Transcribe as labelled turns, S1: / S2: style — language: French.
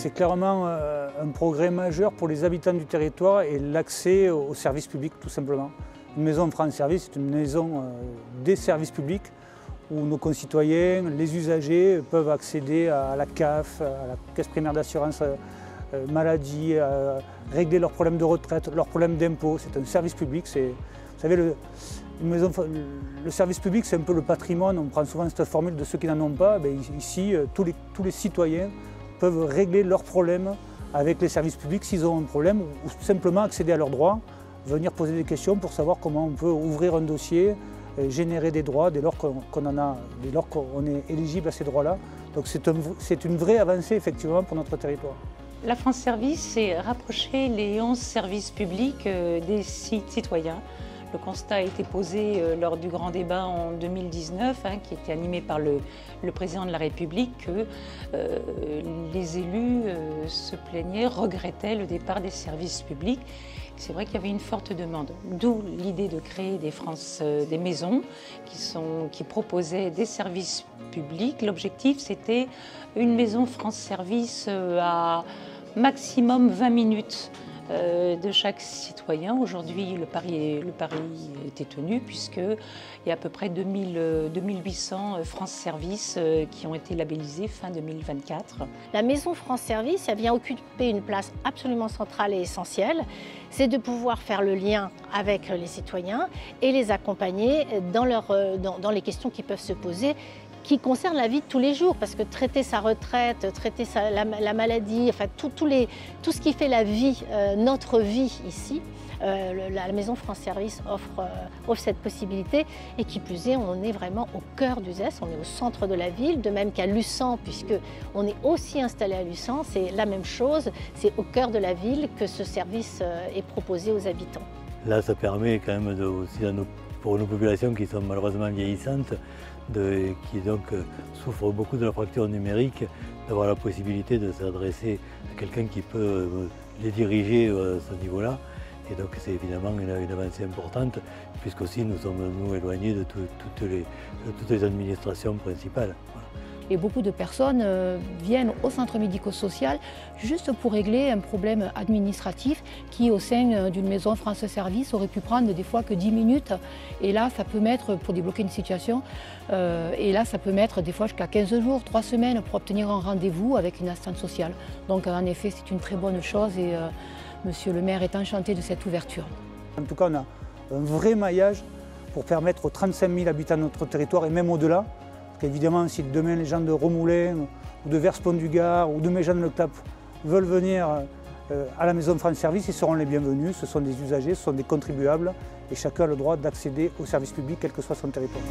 S1: C'est clairement un progrès majeur pour les habitants du territoire et l'accès aux services publics tout simplement. Une maison France Service est une maison des services publics où nos concitoyens, les usagers peuvent accéder à la CAF, à la Caisse primaire d'assurance maladie, régler leurs problèmes de retraite, leurs problèmes d'impôts. C'est un service public. Vous savez, le service public, c'est un peu le patrimoine. On prend souvent cette formule de ceux qui n'en ont pas. Ben, ici, tous les citoyens peuvent régler leurs problèmes avec les services publics s'ils ont un problème ou simplement accéder à leurs droits, venir poser des questions pour savoir comment on peut ouvrir un dossier, générer des droits dès lors qu'on est éligible à ces droits-là. Donc c'est une vraie avancée effectivement pour notre territoire.
S2: La France Service, c'est rapprocher les 11 services publics des citoyens. Le constat a été posé lors du grand débat en 2019, qui était animé par le président de la République, que les élus se plaignaient, regrettaient le départ des services publics. C'est vrai qu'il y avait une forte demande, d'où l'idée de créer des maisons qui proposaient des services publics. L'objectif, c'était une maison France Service à maximum 20 minutes de chaque citoyen. Aujourd'hui, le pari était tenu puisqu'il y a à peu près 2800 France Service qui ont été labellisés fin 2024.
S3: La maison France Service, elle vient occuper une place absolument centrale et essentielle. C'est de pouvoir faire le lien avec les citoyens et les accompagner dans les questions qui peuvent se poser, qui concerne la vie de tous les jours, parce que traiter sa retraite, traiter la maladie, enfin tout ce qui fait la vie, notre vie ici, la maison France Service offre cette possibilité, et qui plus est, on est vraiment au cœur du ZES, on est au centre de la ville, de même qu'à Luçan, puisqu'on est aussi installé à Luçan, c'est la même chose, c'est au cœur de la ville que ce service est proposé aux habitants.
S4: Là, ça permet quand même aussi pour nos populations qui sont malheureusement vieillissantes, qui donc souffrent beaucoup de la fracture numérique, d'avoir la possibilité de s'adresser à quelqu'un qui peut les diriger à ce niveau-là. Et donc c'est évidemment une avancée importante, puisqu'aussi nous sommes éloignés de toutes les administrations principales. Voilà.
S5: Et beaucoup de personnes viennent au centre médico-social juste pour régler un problème administratif qui, au sein d'une maison France Service, aurait pu prendre des fois que 10 minutes. Et là, ça peut mettre, pour débloquer une situation, ça peut mettre des fois jusqu'à 15 jours, 3 semaines pour obtenir un rendez-vous avec une assistante sociale. Donc en effet, c'est une très bonne chose et Monsieur le maire est enchanté de cette ouverture.
S1: En tout cas, on a un vrai maillage pour permettre aux 35 000 habitants de notre territoire et même au-delà. Évidemment, si demain les gens de Romoulin ou de Verspont-du-Gard ou de Méjeanne-le-Clap veulent venir à la maison France Service, ils seront les bienvenus. Ce sont des usagers, ce sont des contribuables et chacun a le droit d'accéder aux services publics, quel que soit son territoire.